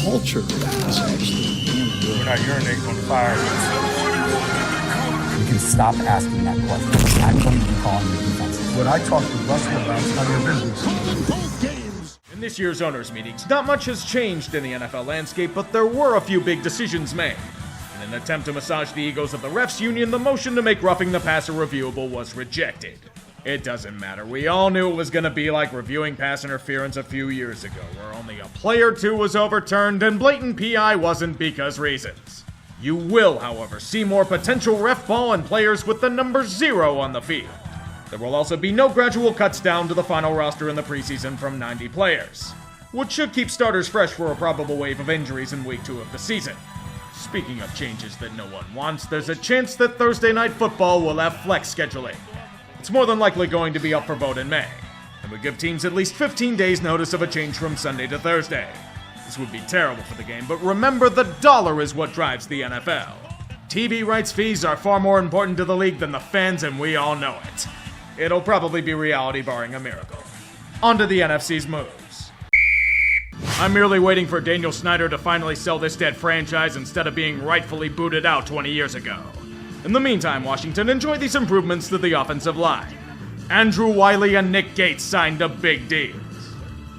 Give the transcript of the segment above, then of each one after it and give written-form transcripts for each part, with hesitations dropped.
culture is actually damn good. We're not urinating on the fire. You can stop asking that question. I'm going to be calling the defense. What I talked to Russell about is none of your business. In this year's owners' meetings, not much has changed in the NFL landscape, but there were a few big decisions made. In an attempt to massage the egos of the refs union, the motion to make roughing the passer reviewable was rejected. It doesn't matter. We all knew it was going to be like reviewing pass interference a few years ago, where only a play or two was overturned and blatant PI wasn't because reasons. You will, however, see more potential ref ball and players with the number 0 on the field. There will also be no gradual cuts down to the final roster in the preseason from 90 players, which should keep starters fresh for a probable wave of injuries in week 2 of the season. Speaking of changes that no one wants, there's a chance that Thursday Night Football will have flex scheduling. It's more than likely going to be up for vote in May, and would give teams at least 15 days notice of a change from Sunday to Thursday. This would be terrible for the game, but remember, the dollar is what drives the NFL. TV rights fees are far more important to the league than the fans, and we all know it. It'll probably be reality barring a miracle. On to the NFC's moves. I'm merely waiting for Daniel Snyder to finally sell this dead franchise instead of being rightfully booted out 20 years ago. In the meantime, Washington, enjoy these improvements to the offensive line. Andrew Wiley and Nick Gates signed a big deals,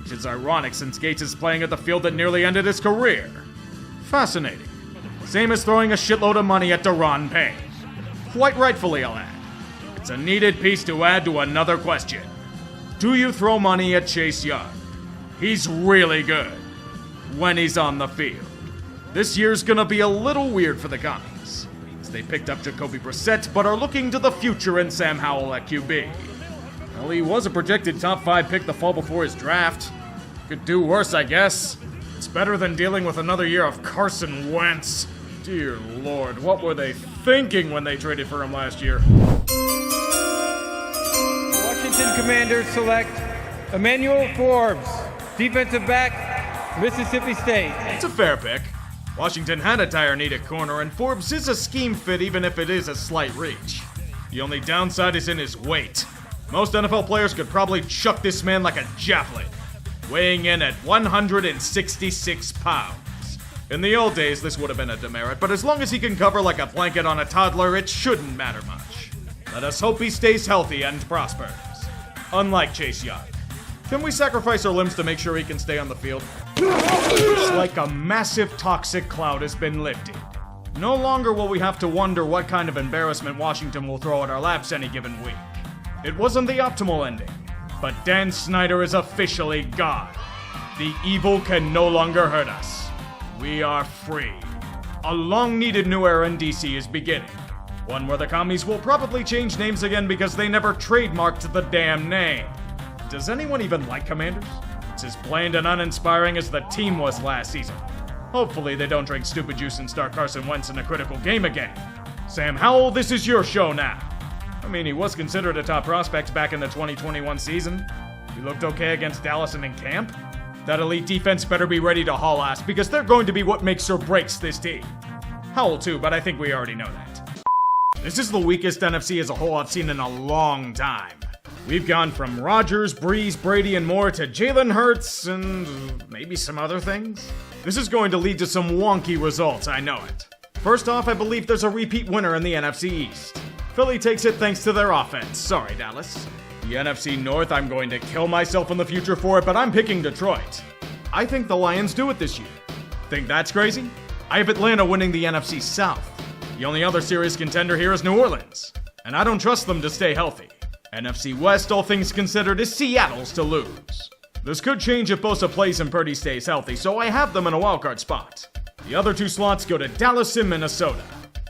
which is ironic since Gates is playing at the field that nearly ended his career. Fascinating. Same as throwing a shitload of money at Daron Payne. Quite rightfully, I'll add. It's a needed piece to add to another question. Do you throw money at Chase Young? He's really good when he's on the field. This year's gonna be a little weird for the Commies, as they picked up Jacoby Brissett but are looking to the future in Sam Howell at QB. Well, he was a projected top 5 pick the fall before his draft. Could do worse, I guess. It's better than dealing with another year of Carson Wentz. Dear Lord, what were they thinking when they traded for him last year? Washington Commanders select Emmanuel Forbes, defensive back, Mississippi State. It's a fair pick. Washington had a dire need at corner, and Forbes is a scheme fit even if it is a slight reach. The only downside is in his weight. Most NFL players could probably chuck this man like a javelin, weighing in at 166 pounds. In the old days, this would have been a demerit, but as long as he can cover like a blanket on a toddler, it shouldn't matter much. Let us hope he stays healthy and prospers. Unlike Chase Young. Can we sacrifice our limbs to make sure he can stay on the field? It's like a massive toxic cloud has been lifted. No longer will we have to wonder what kind of embarrassment Washington will throw at our laps any given week. It wasn't the optimal ending, but Dan Snyder is officially gone. The evil can no longer hurt us. We are free. A long-needed new era in DC is beginning. One where the Commies will probably change names again because they never trademarked the damn name. Does anyone even like Commanders? It's as bland and uninspiring as the team was last season. Hopefully they don't drink stupid juice and start Carson Wentz in a critical game again. Sam Howell, this is your show now. I mean, he was considered a top prospect back in the 2021 season. He looked okay against Dallas and in camp. That elite defense better be ready to haul ass because they're going to be what makes or breaks this team. Howell too, but I think we already know that. This is the weakest NFC as a whole I've seen in a long time. We've gone from Rodgers, Breeze, Brady, and more to Jalen Hurts and maybe some other things. This is going to lead to some wonky results, I know it. First off, I believe there's a repeat winner in the NFC East. Philly takes it thanks to their offense. Sorry, Dallas. The NFC North, I'm going to kill myself in the future for it, but I'm picking Detroit. I think the Lions do it this year. Think that's crazy? I have Atlanta winning the NFC South. The only other serious contender here is New Orleans, and I don't trust them to stay healthy. NFC West, all things considered, is Seattle's to lose. This could change if Bosa plays and Purdy stays healthy, so I have them in a wildcard spot. The other 2 slots go to Dallas and Minnesota.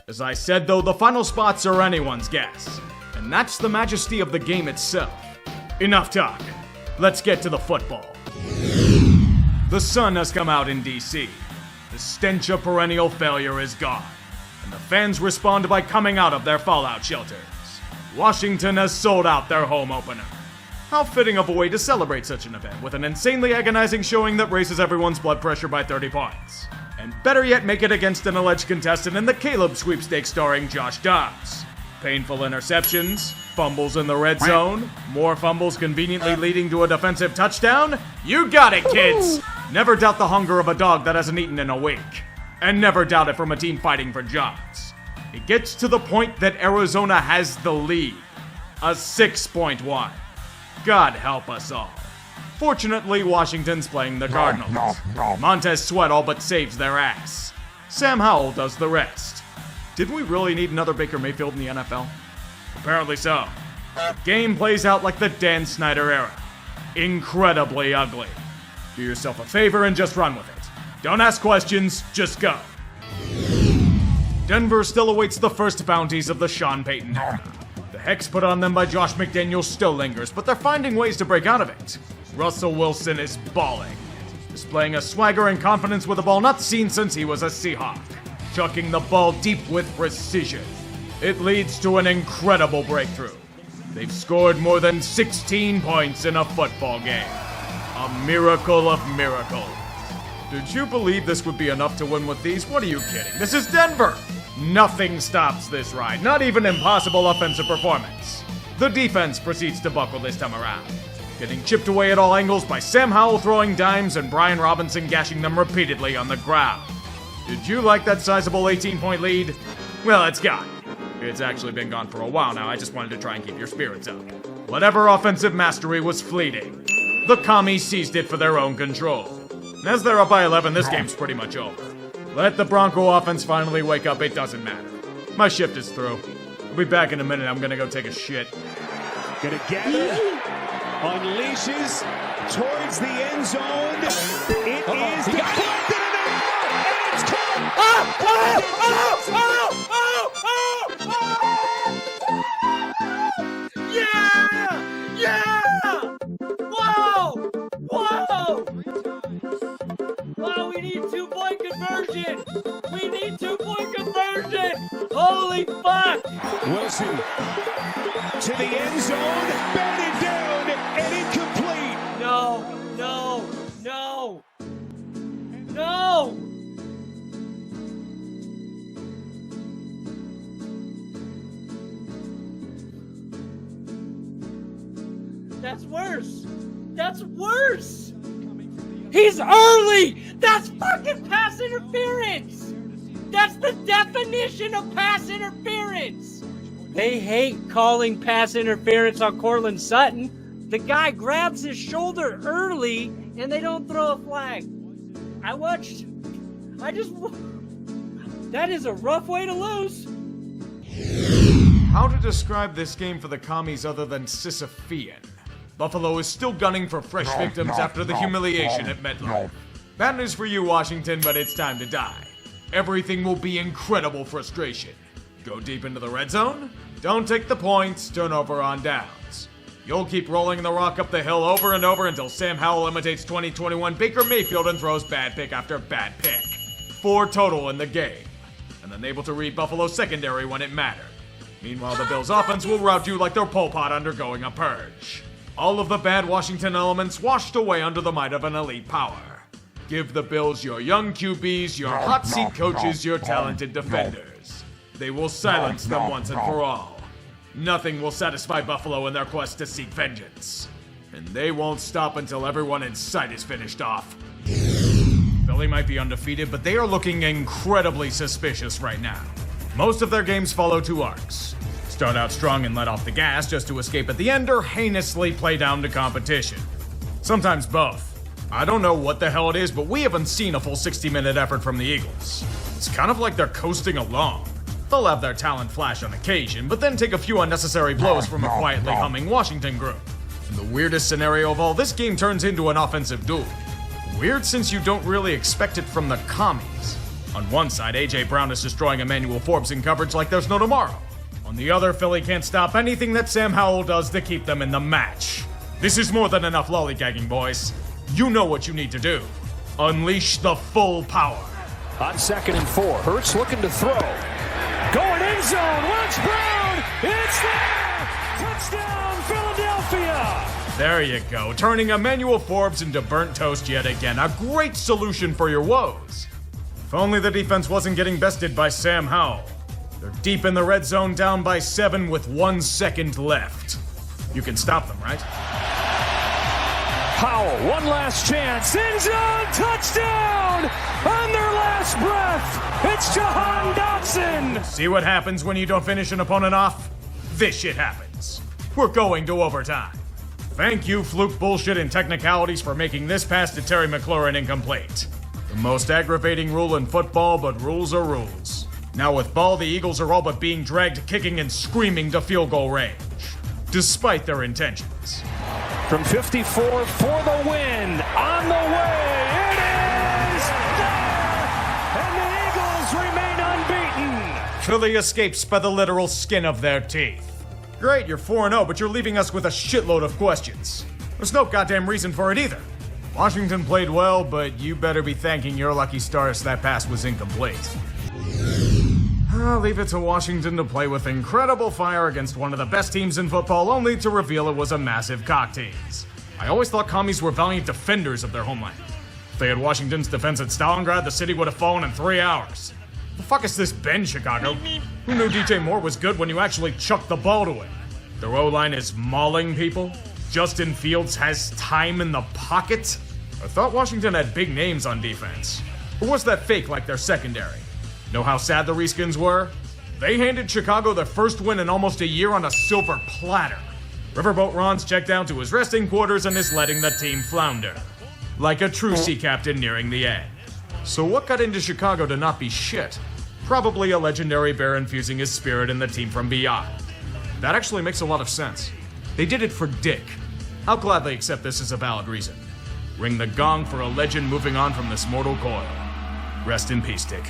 As I said though, the final spots are anyone's guess. And that's the majesty of the game itself. Enough talk. Let's get to the football. The sun has come out in DC. The stench of perennial failure is gone. And the fans respond by coming out of their fallout shelters. Washington has sold out their home opener. How fitting of a way to celebrate such an event with an insanely agonizing showing that raises everyone's blood pressure by 30 points. And better yet, make it against an alleged contestant in the Caleb sweepstakes starring Josh Dobbs. Painful interceptions, fumbles in the red zone, more fumbles conveniently leading to a defensive touchdown. You got it, kids! Never doubt the hunger of a dog that hasn't eaten in a week. And never doubt it from a team fighting for jobs. It gets to the point that Arizona has the lead. A 6-point one. God help us all. Fortunately, Washington's playing the Cardinals. Montez Sweat all but saves their ass. Sam Howell does the rest. Did we really need another Baker Mayfield in the NFL? Apparently so. The game plays out like the Dan Snyder era. Incredibly ugly. Do yourself a favor and just run with it. Don't ask questions, just go. Denver still awaits the first bounties of the Sean Payton era. The hex put on them by Josh McDaniels still lingers, but they're finding ways to break out of it. Russell Wilson is balling, displaying a swagger and confidence with the ball not seen since he was a Seahawk, chucking the ball deep with precision. It leads to an incredible breakthrough. They've scored more than 16 points in a football game. A miracle of miracles. Did you believe this would be enough to win with these? What are you kidding? This is Denver! Nothing stops this ride, not even impossible offensive performance. The defense proceeds to buckle this time around, getting chipped away at all angles by Sam Howell throwing dimes and Brian Robinson gashing them repeatedly on the ground. Did you like that sizable 18-point lead? Well, it's gone. It's actually been gone for a while now. I just wanted to try and keep your spirits up. Whatever offensive mastery was fleeting, the commies seized it for their own control. As they're up by 11, this game's pretty much over. Let the Bronco offense finally wake up, it doesn't matter. My shift is through. I'll be back in a minute, I'm gonna go take a shit. Gonna gather, unleashes towards the end zone. It is deflected and it's caught. Yeah! Yeah! Whoa! Whoa! Wow, we need 2-point conversion! We need 2-point conversion! Holy fuck! Wilson to the end zone, batted down and incomplete. No, no, no! No! That's worse! That's worse! He's early! That's fucking pass interference! That's the definition of pass interference! They hate calling pass interference on Cortland Sutton. The guy grabs his shoulder early and they don't throw a flag. That is a rough way to lose. How to describe this game for the commies other than Sisyphean? Buffalo is still gunning for fresh victims after the humiliation at MetLife. Bad news for you, Washington, but it's time to die. Everything will be incredible frustration. Go deep into the red zone? Don't take the points, turnover on downs. You'll keep rolling the rock up the hill over and over until Sam Howell imitates 2021 Baker Mayfield and throws bad pick after bad pick. 4 total in the game. And then able to read Buffalo's secondary when it mattered. Meanwhile, the Bills' offense will rout you like they're Pol Pot undergoing a purge. All of the bad Washington elements washed away under the might of an elite power. Give the Bills your young QBs, your hot seat coaches, your talented defenders. They will silence them once and for all. Nothing will satisfy Buffalo in their quest to seek vengeance. And they won't stop until everyone in sight is finished off. Philly might be undefeated, but they are looking incredibly suspicious right now. Most of their games follow 2 arcs. Start out strong and let off the gas just to escape at the end, or heinously play down to competition. Sometimes both. I don't know what the hell it is, but we haven't seen a full 60-minute effort from the Eagles. It's kind of like they're coasting along. They'll have their talent flash on occasion, but then take a few unnecessary blows from a quietly humming Washington group. And the weirdest scenario of all, this game turns into an offensive duel. Weird since you don't really expect it from the commies. On one side, A.J. Brown is destroying Emmanuel Forbes in coverage like there's no tomorrow. On the other, Philly can't stop anything that Sam Howell does to keep them in the match. This is more than enough lollygagging, boys. You know what you need to do. Unleash the full power. On 2nd and 4, Hurts looking to throw. Going end zone, watch Brown! It's there! Touchdown, Philadelphia! There you go, turning Emmanuel Forbes into burnt toast yet again. A great solution for your woes. If only the defense wasn't getting bested by Sam Howell. They're deep in the red zone, down by 7 with 1 second left. You can stop them, right? Powell, one last chance. End zone, touchdown! On their last breath, it's Jahan Dotson. See what happens when you don't finish an opponent off? This shit happens. We're going to overtime. Thank you, fluke bullshit and technicalities, for making this pass to Terry McLaurin incomplete. The most aggravating rule in football, but rules are rules. Now with ball, the Eagles are all but being dragged kicking and screaming to field goal range, despite their intentions. From 54 for the win, on the way, it is there! And the Eagles remain unbeaten! Philly escapes by the literal skin of their teeth. Great, you're 4-0, but you're leaving us with a shitload of questions. There's no goddamn reason for it either. Washington played well, but you better be thanking your lucky stars that pass was incomplete. I'll leave it to Washington to play with incredible fire against one of the best teams in football, only to reveal it was a massive cock tease. I always thought commies were valiant defenders of their homeland. If they had Washington's defense at Stalingrad, the city would have fallen in 3 hours. The fuck is this Ben, Chicago? Who knew DJ Moore was good when you actually chucked the ball to him? Their O-line is mauling people? Justin Fields has time in the pocket? I thought Washington had big names on defense. Or was that fake like their secondary? Know how sad the Reskins were? They handed Chicago their first win in almost a year on a silver platter. Riverboat Ron's checked down to his resting quarters and is letting the team flounder. Like a true sea captain nearing the end. So what got into Chicago to not be shit? Probably a legendary bear infusing his spirit in the team from beyond. That actually makes a lot of sense. They did it for Dick. I'll gladly accept this as a valid reason. Ring the gong for a legend moving on from this mortal coil. Rest in peace, Dick.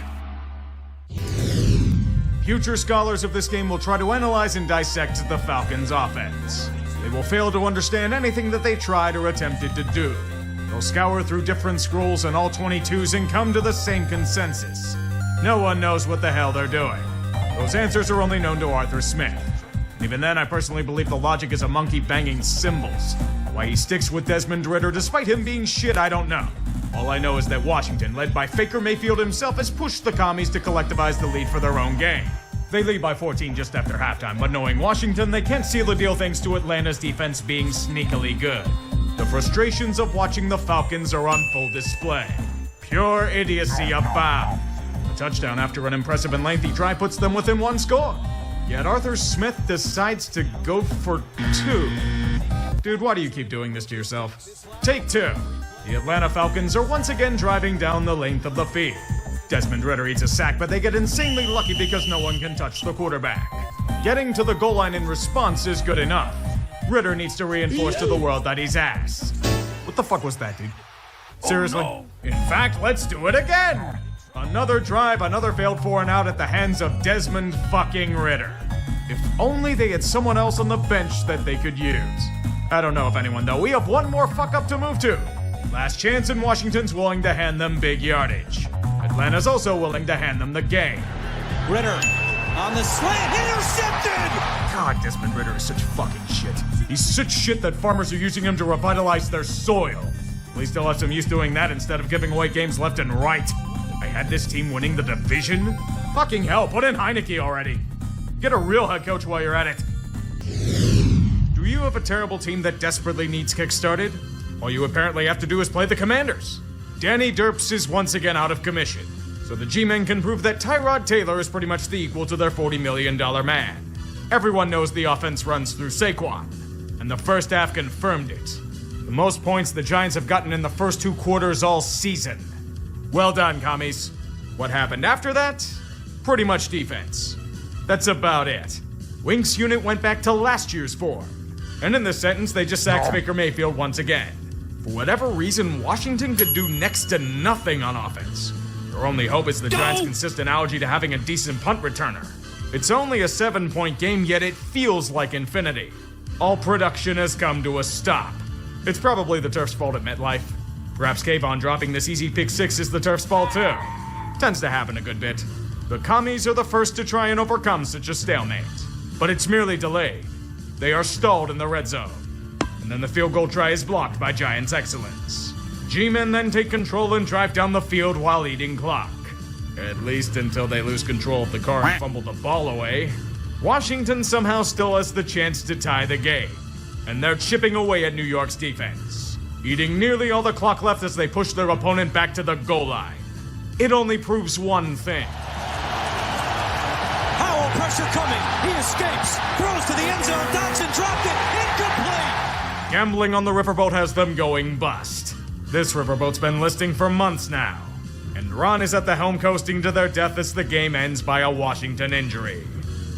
Future scholars of this game will try to analyze and dissect the Falcons' offense. They will fail to understand anything that they tried or attempted to do. They'll scour through different scrolls and all 22s and come to the same consensus. No one knows what the hell they're doing. Those answers are only known to Arthur Smith. Even then, I personally believe the logic is a monkey banging cymbals. Why he sticks with Desmond Ridder despite him being shit, I don't know. All I know is that Washington, led by Faker Mayfield himself, has pushed the commies to collectivize the lead for their own game. They lead by 14 just after halftime, but knowing Washington, they can't seal the deal thanks to Atlanta's defense being sneakily good. The frustrations of watching the Falcons are on full display. Pure idiocy abound. A touchdown after an impressive and lengthy drive puts them within one score. Yet Arthur Smith decides to go for 2. Dude, why do you keep doing this to yourself? Take 2. The Atlanta Falcons are once again driving down the length of the field. Desmond Ridder eats a sack, but they get insanely lucky because no one can touch the quarterback. Getting to the goal line in response is good enough. Ridder needs to reinforce to the world that he's ass. What the fuck was that, dude? Seriously? Oh, no. In fact, let's do it again! Another drive, another failed 4-and-out at the hands of Desmond fucking Ridder. If only they had someone else on the bench that they could use. I don't know if anyone, though. We have one more fuck-up to move to. Last chance, and Washington's willing to hand them big yardage. Atlanta's also willing to hand them the game. Ridder on the slant, intercepted! God, Desmond Ridder is such fucking shit. He's such shit that farmers are using him to revitalize their soil. At least they'll have some use doing that instead of giving away games left and right. I had this team winning the division? Fucking hell, put in Heineke already. Get a real head coach while you're at it. Do you have a terrible team that desperately needs kickstarted? All you apparently have to do is play the Commanders. Danny Derps is once again out of commission, so the G-Men can prove that Tyrod Taylor is pretty much the equal to their $40 million man. Everyone knows the offense runs through Saquon, and the first half confirmed it. The most points the Giants have gotten in the first 2 quarters all season. Well done, commies. What happened after that? Pretty much defense. That's about it. Wink's unit went back to last year's form. And in this sentence, they just sacked Baker Mayfield once again. For whatever reason, Washington could do next to nothing on offense. Their only hope is the Giants' consistent allergy to having a decent punt returner. It's only a 7-point game, yet it feels like infinity. All production has come to a stop. It's probably the turf's fault at MetLife. Perhaps Kayvon dropping this easy pick 6 is the turf's fault too. Tends to happen a good bit. The commies are the first to try and overcome such a stalemate. But it's merely delayed. They are stalled in the red zone. And then the field goal try is blocked by Giants' excellence. G-men then take control and drive down the field while eating clock. At least until they lose control of the car and fumble the ball away. Washington somehow still has the chance to tie the game. And they're chipping away at New York's defense. eating nearly all the clock left as they push their opponent back to the goal line. It only proves one thing. Howell, pressure coming. He escapes. Throws to the end zone. Dodson dropped it. Incomplete. Gambling on the riverboat has them going bust. This riverboat's been listing for months now, and Ron is at the helm coasting to their death as the game ends by a Washington injury.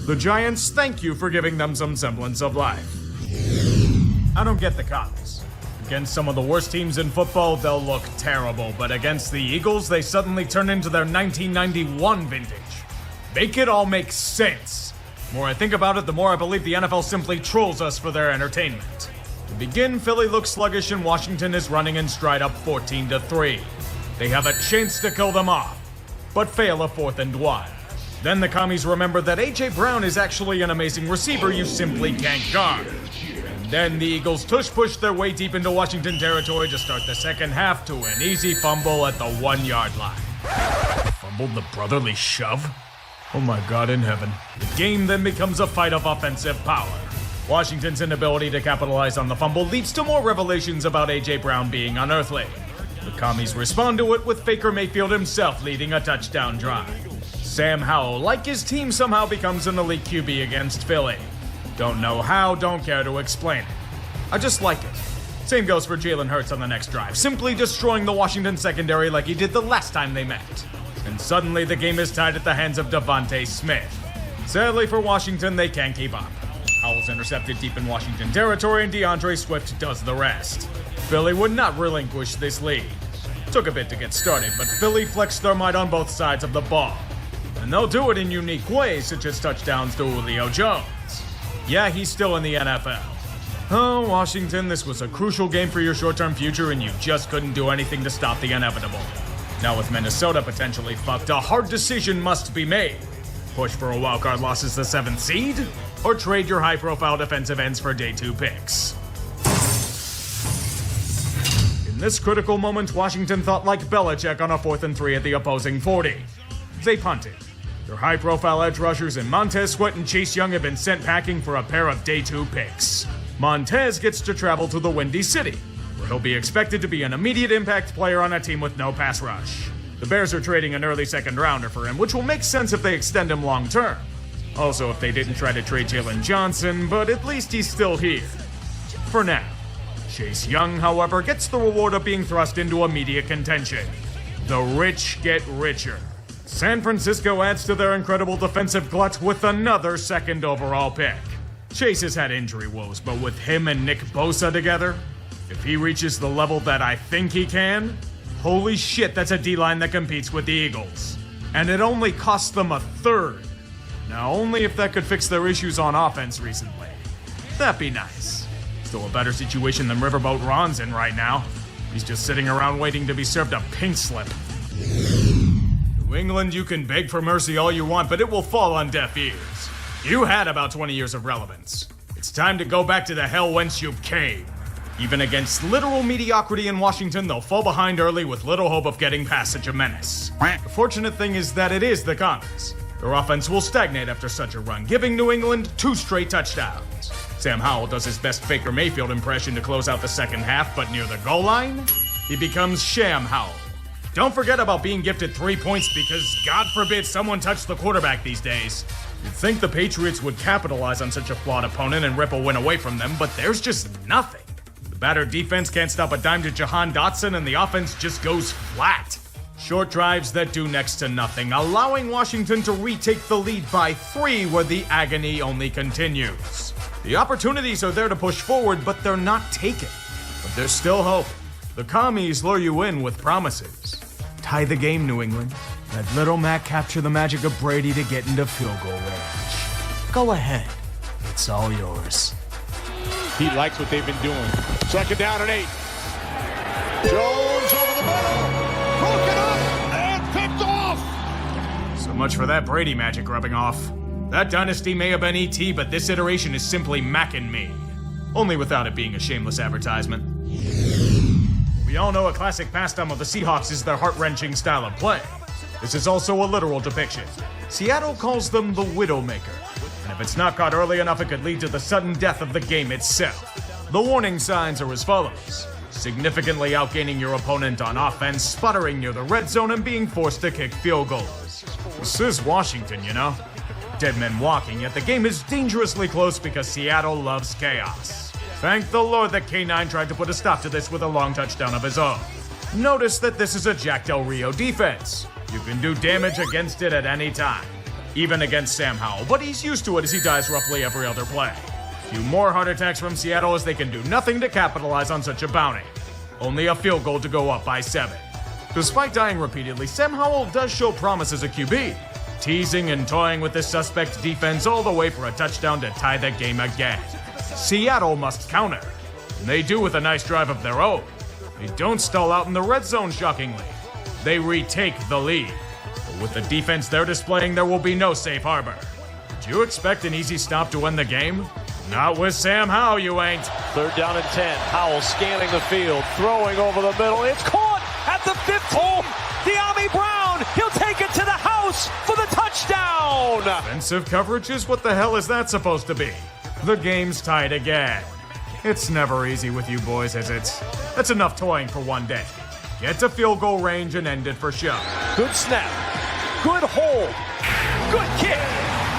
The Giants thank you for giving them some semblance of life. I don't get the comments. Against some of the worst teams in football, they'll look terrible, but against the Eagles, they suddenly turn into their 1991 vintage. Make it all make sense. The more I think about it, the more I believe the NFL simply trolls us for their entertainment. To begin, Philly looks sluggish and Washington is running in stride up 14-3. They have a chance to kill them off, but fail a 4th and 1. Then the commies remember that A.J. Brown is actually an amazing receiver you simply can't guard. And then the Eagles push their way deep into Washington territory to start the second half to an easy fumble at the 1-yard line. Fumbled the brotherly shove? Oh my God in heaven. The game then becomes a fight of offensive power. Washington's inability to capitalize on the fumble leads to more revelations about A.J. Brown being unearthly. The commies respond to it with Baker Mayfield himself leading a touchdown drive. Sam Howell, like his team, somehow becomes an elite QB against Philly. Don't know how, don't care to explain it. I just like it. Same goes for Jalen Hurts on the next drive, simply destroying the Washington secondary like he did the last time they met. And suddenly the game is tied at the hands of Devontae Smith. Sadly for Washington, they can't keep up. Howell's intercepted deep in Washington territory and DeAndre Swift does the rest. Philly would not relinquish this lead. Took a bit to get started, but Philly flexed their might on both sides of the ball. And they'll do it in unique ways, such as touchdowns to Julio Jones. Yeah, he's still in the NFL. Oh, Washington, this was a crucial game for your short-term future and you just couldn't do anything to stop the inevitable. Now with Minnesota potentially fucked, a hard decision must be made. Push for a wildcard loss as the 7th seed? Or trade your high-profile defensive ends for day 2 picks? In this critical moment, Washington thought like Belichick on a 4th and 3 at the opposing 40. They punted. Their high-profile edge rushers in Montez Sweat and Chase Young have been sent packing for a pair of day 2 picks. Montez gets to travel to the Windy City, where he'll be expected to be an immediate impact player on a team with no pass rush. The Bears are trading an early 2nd rounder for him, which will make sense if they extend him long-term. Also, if they didn't try to trade Jalen Johnson, but at least he's still here. For now. Chase Young, however, gets the reward of being thrust into immediate contention. The rich get richer. San Francisco adds to their incredible defensive glut with another 2nd overall pick. Chase has had injury woes, but with him and Nick Bosa together, if he reaches the level that I think he can, holy shit, that's a D-line that competes with the Eagles. And it only costs them a 3rd. Now, only if that could fix their issues on offense recently. That'd be nice. Still a better situation than Riverboat Ron's in right now. He's just sitting around waiting to be served a pink slip. New England, you can beg for mercy all you want, but it will fall on deaf ears. You had about 20 years of relevance. It's time to go back to the hell whence you came. Even against literal mediocrity in Washington, they'll fall behind early with little hope of getting past such a menace. The fortunate thing is that it is the Commies. Their offense will stagnate after such a run, giving New England 2 straight touchdowns. Sam Howell does his best Baker Mayfield impression to close out the second half, but near the goal line, he becomes Sham Howell. Don't forget about being gifted 3 points because, God forbid, someone touched the quarterback these days. You'd think the Patriots would capitalize on such a flawed opponent and rip a win away from them, but there's just nothing. The battered defense can't stop a dime to Jahan Dotson, and the offense just goes flat. Short drives that do next to nothing, allowing Washington to retake the lead by 3 where the agony only continues. The opportunities are there to push forward, but they're not taken. But there's still hope. The Commies lure you in with promises. Tie the game, New England. Let Little Mac capture the magic of Brady to get into field goal range. Go ahead. It's all yours. He likes what they've been doing. 2nd down and 8. Jones over the middle. Broken up and picked off. So much for that Brady magic rubbing off. That dynasty may have been E.T., but this iteration is simply Mac and me. Only without it being a shameless advertisement. We all know a classic pastime of the Seahawks is their heart-wrenching style of play. This is also a literal depiction. Seattle calls them the Widowmaker, and if it's not caught early enough, it could lead to the sudden death of the game itself. The warning signs are as follows. significantly outgaining your opponent on offense, sputtering near the red zone, and being forced to kick field goals. This is Washington, you know? Dead men walking, yet the game is dangerously close because Seattle loves chaos. Thank the Lord that K9 tried to put a stop to this with a long touchdown of his own. Notice that this is a Jack Del Rio defense. You can do damage against it at any time, even against Sam Howell, but he's used to it as he dies roughly every other play. Few more heart attacks from Seattle as they can do nothing to capitalize on such a bounty. Only a field goal to go up by 7. Despite dying repeatedly, Sam Howell does show promise as a QB, teasing and toying with this suspect defense all the way for a touchdown to tie the game again. Seattle must counter, and they do with a nice drive of their own. They don't stall out in the red zone, shockingly. They retake the lead. But with the defense they're displaying, there will be no safe harbor. Do you expect an easy stop to win the game? Not with Sam Howell, you ain't. 3rd down and 10. Howell scanning the field, throwing over the middle. It's caught at the 15. De'Ami Brown, he'll take it to the house for the touchdown. Defensive coverage is what the hell is that supposed to be? The game's tied again. It's never easy with you boys, is it? That's enough toying for one day. Get to field goal range and end it for show. Good snap. Good hold. Good kick.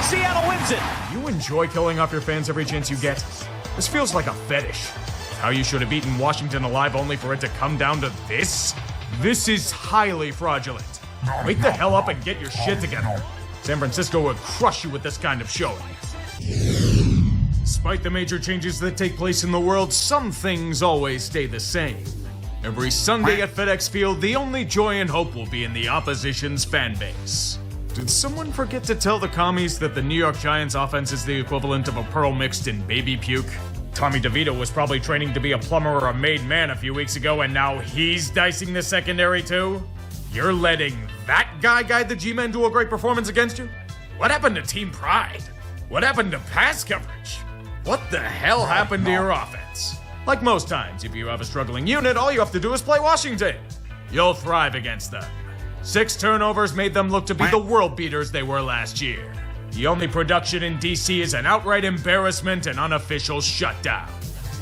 Seattle wins it. You enjoy killing off your fans every chance you get? This feels like a fetish. How you should have eaten Washington alive only for it to come down to this? This is highly fraudulent. Wake the hell up and get your shit together. San Francisco would crush you with this kind of showing. Despite the major changes that take place in the world, some things always stay the same. Every Sunday at FedEx Field, the only joy and hope will be in the opposition's fan base. Did someone forget to tell the commies that the New York Giants offense is the equivalent of a pearl mixed in baby puke? Tommy DeVito was probably training to be a plumber or a made man a few weeks ago, and now he's dicing the secondary too? You're letting that guy guide the G-Men to a great performance against you? What happened to team pride? What happened to pass coverage? What the hell happened to your offense? Like most times, if you have a struggling unit, all you have to do is play Washington. You'll thrive against them. 6 turnovers made them look to be the world beaters they were last year. The only production in DC is an outright embarrassment and unofficial shutdown.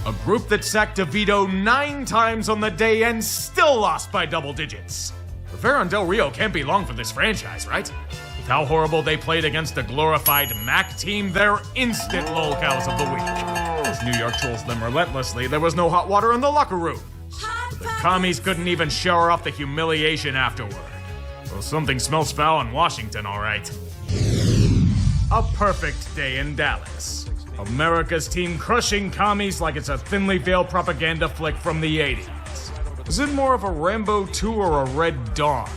A group that sacked DeVito 9 times on the day and still lost by double digits. Rivera and Del Rio can't be long for this franchise, right? With how horrible they played against the glorified MAC team, they're instant lolcows of the week. As New York trolls them relentlessly, there was no hot water in the locker room. But the commies couldn't even shower off the humiliation afterward. Well, something smells foul in Washington, all right. A perfect day in Dallas. America's team crushing commies like it's a thinly veiled propaganda flick from the 80s. Is it more of a Rambo 2 or a Red Dawn?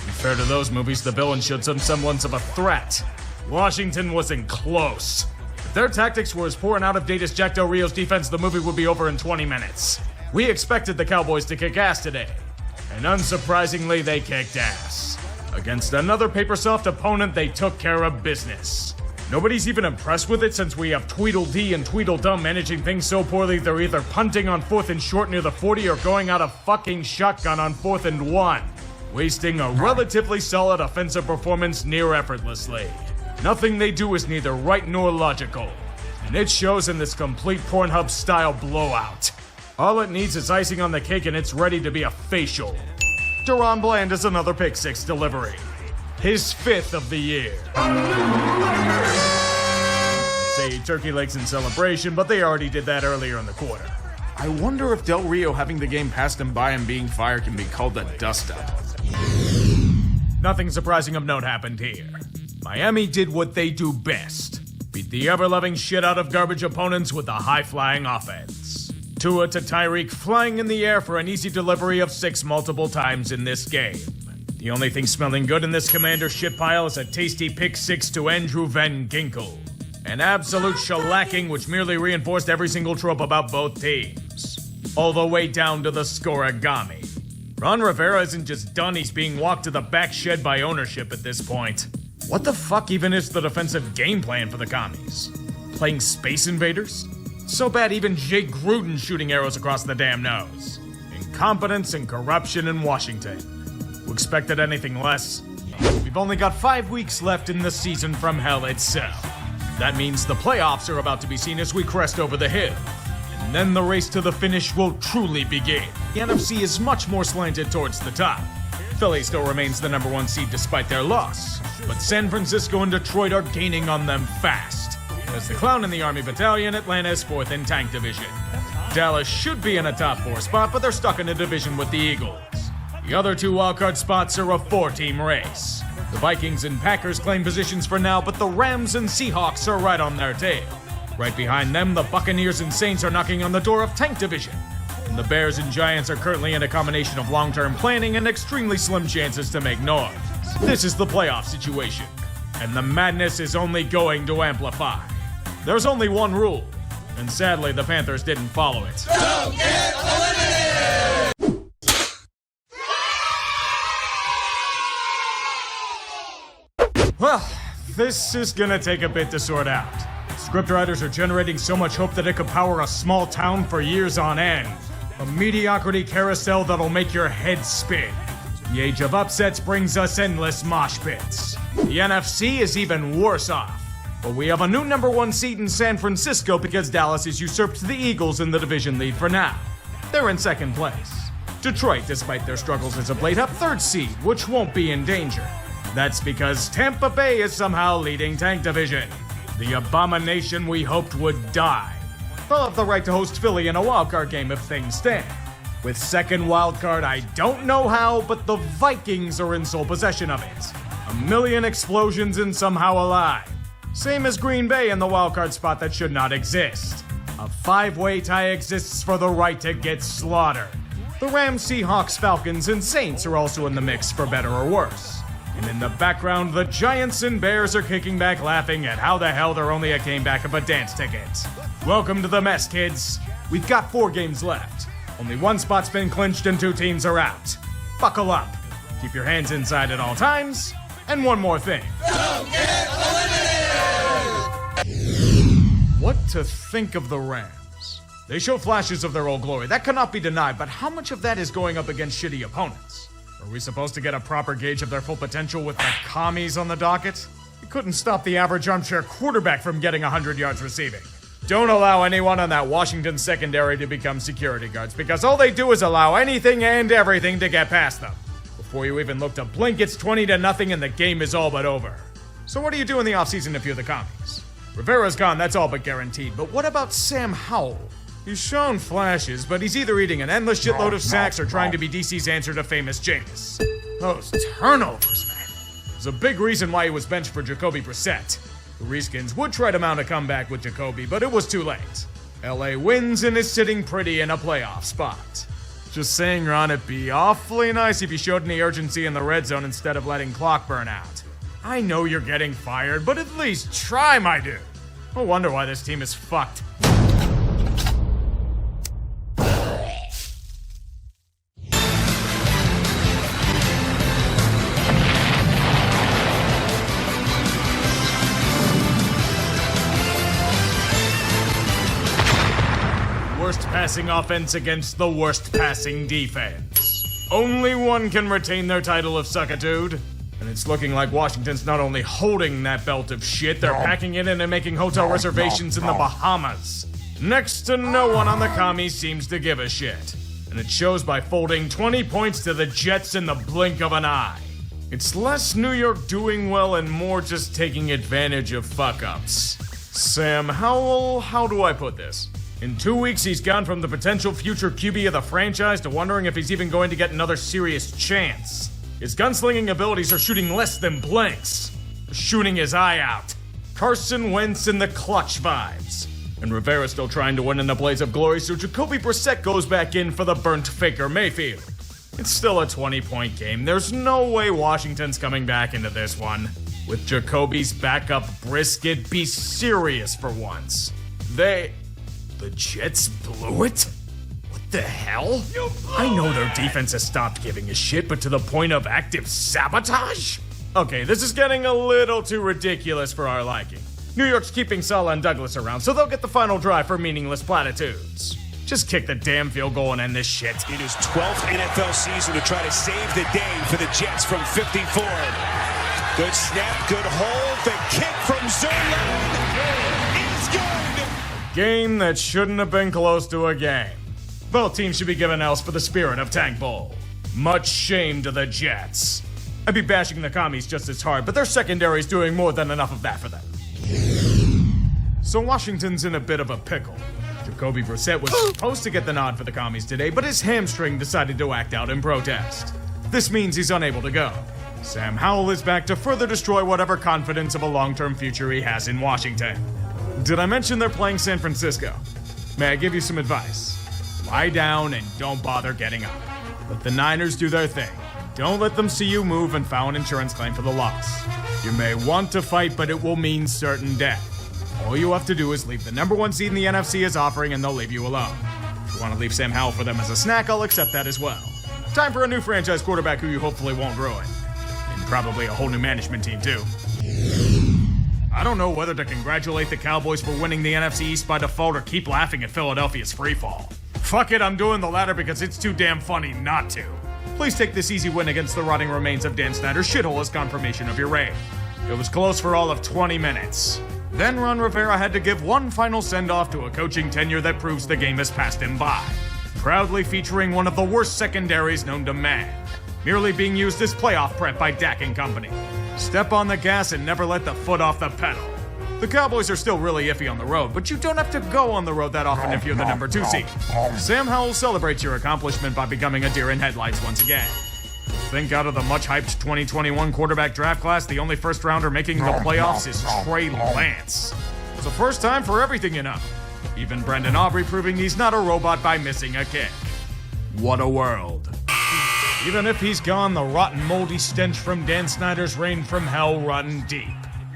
Compared to those movies, the villain showed some semblance of a threat. Washington wasn't close. If their tactics were as poor and out of date as Jack Del Rio's defense, the movie would be over in 20 minutes. We expected the Cowboys to kick ass today. And unsurprisingly, they kicked ass. Against another paper-soft opponent, they took care of business. Nobody's even impressed with it since we have Tweedledee and Tweedledum managing things so poorly they're either punting on 4th and short near the 40 or going out of fucking shotgun on 4th and 1. Wasting a relatively solid offensive performance near effortlessly. Nothing they do is neither right nor logical. And it shows in this complete Pornhub-style blowout. All it needs is icing on the cake and it's ready to be a facial. Deron Bland is another pick 6 delivery. His 5th of the year. Say turkey legs in celebration, but they already did that earlier in the quarter. I wonder if Del Rio having the game passed him by and being fired can be called a dust-up. Nothing surprising of note happened here. Miami did what they do best. Beat the ever-loving shit out of garbage opponents with a high-flying offense. Tua to Tyreek flying in the air for an easy delivery of 6 multiple times in this game. The only thing smelling good in this Commander shitpile is a tasty pick 6 to Andrew Van Ginkel. An absolute shellacking which merely reinforced every single trope about both teams. All the way down to the scoregami. Ron Rivera isn't just done, he's being walked to the back shed by ownership at this point. What the fuck even is the defensive game plan for the commies? Playing Space Invaders? So bad even Jay Gruden's shooting arrows across the damn nose. Incompetence and corruption in Washington. Who expected anything less? We've only got 5 weeks left in the season from hell itself. That means the playoffs are about to be seen as we crest over the hill. And And then the race to the finish will truly begin. The NFC is much more slanted towards the top. Philly still remains the number 1 seed despite their loss, but San Francisco and Detroit are gaining on them fast. As the Clown in the Army Battalion, Atlanta is 4th in Tank Division. Dallas should be in a top 4 spot, but they're stuck in a division with the Eagles. The other 2 wildcard spots are a 4-team race. The Vikings and Packers claim positions for now, but the Rams and Seahawks are right on their tail. Right behind them, the Buccaneers and Saints are knocking on the door of Tank Division. And the Bears and Giants are currently in a combination of long-term planning and extremely slim chances to make noise. This is the playoff situation, and the madness is only going to amplify. There's only one rule, and sadly the Panthers didn't follow it. Don't get eliminated! Well, this is gonna take a bit to sort out. Scriptwriters are generating so much hope that it could power a small town for years on end. A mediocrity carousel that'll make your head spin. The age of upsets brings us endless mosh pits. The NFC is even worse off. But we have a new number 1 seed in San Francisco because Dallas has usurped the Eagles in the division lead for now. They're in 2nd place. Detroit, despite their struggles as of late, have 3rd seed, which won't be in danger. That's because Tampa Bay is somehow leading Tank Division. The abomination we hoped would die. They'll have the right to host Philly in a wildcard game if things stand. With 2nd wildcard, I don't know how, but the Vikings are in sole possession of it. A million explosions and somehow alive. Same as Green Bay in the wildcard spot that should not exist. A 5-way tie exists for the right to get slaughtered. The Rams, Seahawks, Falcons, and Saints are also in the mix for better or worse. And in the background, the Giants and Bears are kicking back laughing at how the hell they're only a game back of a dance ticket. Welcome to the mess, kids. We've got 4 games left. Only 1 spot's been clinched and 2 teams are out. Buckle up. Keep your hands inside at all times. And one more thing. Don't get eliminated! What to think of the Rams? They show flashes of their old glory. That cannot be denied, but how much of that is going up against shitty opponents? Are we supposed to get a proper gauge of their full potential with the commies on the docket? We couldn't stop the average armchair quarterback from getting 100 yards receiving. Don't allow anyone on that Washington secondary to become security guards, because all they do is allow anything and everything to get past them. Before you even look to blink, it's 20-0 and the game is all but over. So what do you do in the offseason if you're the commies? Rivera's gone, that's all but guaranteed, but what about Sam Howell? He's shown flashes, but he's either eating an endless shitload of sacks or trying to be DC's answer to famous Jameis. Those turnovers, man. There's a big reason why he was benched for Jacoby Brissett. The Reskins would try to mount a comeback with Jacoby, but it was too late. LA wins and is sitting pretty in a playoff spot. Just saying, Ron, it'd be awfully nice if you showed any urgency in the red zone instead of letting clock burn out. I know you're getting fired, but at least try, my dude. No wonder why this team is fucked. Worst passing offense against the worst passing defense. Only one can retain their title of suckitude. And it's looking like Washington's not only holding that belt of shit, they're packing it in and making hotel reservations in the Bahamas. Next to no one on the commies seems to give a shit. And it shows by folding 20 points to the Jets in the blink of an eye. It's less New York doing well and more just taking advantage of fuck-ups. Sam Howell, how do I put this? In 2 weeks, he's gone from the potential future QB of the franchise to wondering if he's even going to get another serious chance. His gunslinging abilities are shooting less than blanks. Shooting his eye out. Carson Wentz in the clutch vibes. And Rivera's still trying to win in the blaze of glory, so Jacoby Brissett goes back in for the burnt Faker Mayfield. It's still a 20-point game. There's no way Washington's coming back into this one. With Jacoby's backup Brisket, be serious for once. The Jets blew it? What the hell? I know their defense has stopped giving a shit, but to the point of active sabotage? Okay, this is getting a little too ridiculous for our liking. New York's keeping Saleh and Douglas around, so they'll get the final drive for meaningless platitudes. Just kick the damn field goal and end this shit. In his 12th NFL season to try to save the day for the Jets from 54. Good snap, good hold. The kick from Zerline is good. game that shouldn't have been close to a game. Both teams should be given L's for the spirit of Tank Bowl. Much shame to the Jets. I'd be bashing the commies just as hard, but their secondary is doing more than enough of that for them. So Washington's in a bit of a pickle. Jacoby Brissett was supposed to get the nod for the commies today, but his hamstring decided to act out in protest. This means he's unable to go. Sam Howell is back to further destroy whatever confidence of a long-term future he has in Washington. Did I mention they're playing San Francisco? May I give you some advice? Lie down and don't bother getting up. Let the Niners do their thing. Don't let them see you move and file an insurance claim for the loss. You may want to fight, but it will mean certain death. All you have to do is leave the number 1 seed in the NFC is offering and they'll leave you alone. If you want to leave Sam Howell for them as a snack, I'll accept that as well. Time for a new franchise quarterback who you hopefully won't ruin. And probably a whole new management team too. I don't know whether to congratulate the Cowboys for winning the NFC East by default or keep laughing at Philadelphia's freefall. Fuck it, I'm doing the latter because it's too damn funny not to. Please take this easy win against the rotting remains of Dan Snyder's shithole as confirmation of your reign. It was close for all of 20 minutes. Then Ron Rivera had to give one final send-off to a coaching tenure that proves the game has passed him by. Proudly featuring one of the worst secondaries known to man. Merely being used as playoff prep by Dak and company. Step on the gas and never let the foot off the pedal. The Cowboys are still really iffy on the road, but you don't have to go on the road that often if you're the number 2 seed. Sam Howell celebrates your accomplishment by becoming a deer in headlights once again. Think out of the much-hyped 2021 quarterback draft class, the only first-rounder making the playoffs is Trey Lance. It's the first time for everything, you know. Even Brendan Aubrey proving he's not a robot by missing a kick. What a world. Even if he's gone, the rotten, moldy stench from Dan Snyder's reign from hell run deep.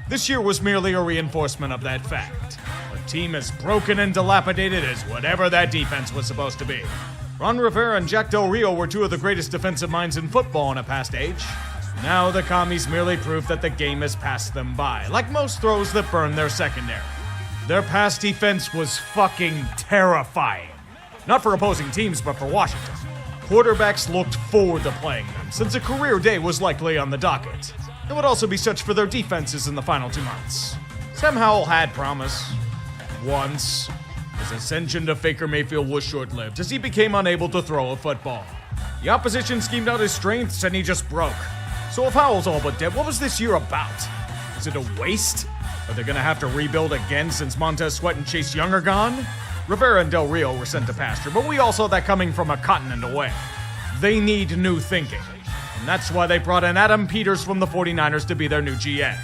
This year was merely a reinforcement of that fact. A team as broken and dilapidated as whatever that defense was supposed to be. Ron Rivera and Jack Del Rio were 2 of the greatest defensive minds in football in a past age. Now the commies merely prove that the game has passed them by, like most throws that burn their secondary. Their pass defense was fucking terrifying. Not for opposing teams, but for Washington. Quarterbacks looked forward to playing them, since a career day was likely on the docket. It would also be such for their defenses in the final 2 months. Sam Howell had promise. Once. His ascension to Baker Mayfield was short-lived, as he became unable to throw a football. The opposition schemed out his strengths, and he just broke. So if Howell's all but dead, what was this year about? Is it a waste? Are they gonna have to rebuild again since Montez Sweat and Chase Young are gone? Rivera and Del Rio were sent to pasture, but we all saw that coming from a continent away. They need new thinking. And that's why they brought in Adam Peters from the 49ers to be their new GM.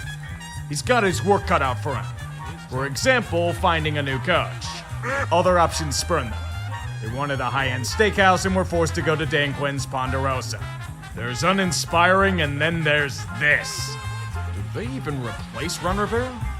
He's got his work cut out for him. For example, finding a new coach. Other options spurned them. They wanted a high-end steakhouse and were forced to go to Dan Quinn's Ponderosa. There's uninspiring and then there's this. Did they even replace Ron Rivera?